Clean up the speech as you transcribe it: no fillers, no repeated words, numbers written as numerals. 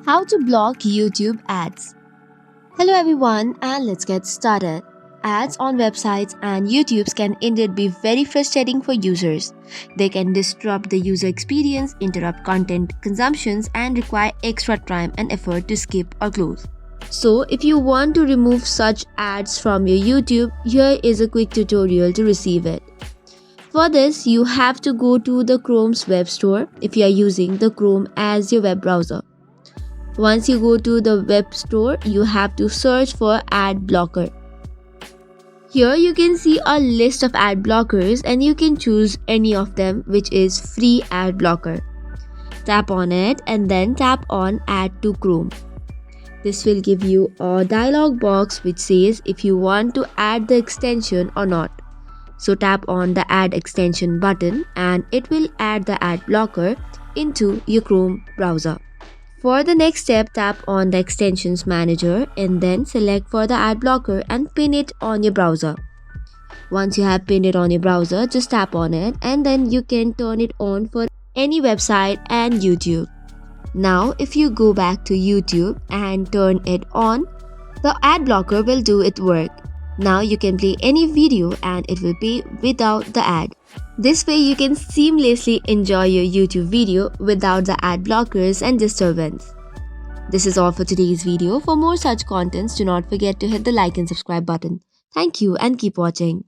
How to block YouTube ads. Hello everyone, and let's get started. Ads on websites and YouTubes can indeed be very frustrating for users. They can disrupt the user experience, interrupt content consumptions, and require extra time and effort to skip or close. So, if you want to remove such ads from your YouTube, here is a quick tutorial to receive it. For this, you have to go to the Chrome's web store if you are using the Chrome as your web browser. Once you go to the web store, you have to search for ad blocker. Here you can see a list of ad blockers and you can choose any of them, which is free ad blocker. Tap on it and then tap on add to Chrome. This will give you a dialog box which says if you want to add the extension or not. So tap on the add extension button and it will add the ad blocker into your Chrome browser. For the next step, tap on the extensions manager and then select for the ad blocker and pin it on your browser. Once you have pinned it on your browser, just tap on it and then you can turn it on for any website and YouTube. Now, if you go back to YouTube and turn it on, the ad blocker will do its work. Now you can play any video and it will be without the ad. This way you can seamlessly enjoy your YouTube video without the ad blockers and disturbance. This is all for today's video. For more such contents, do not forget to hit the like and subscribe button. Thank you and keep watching.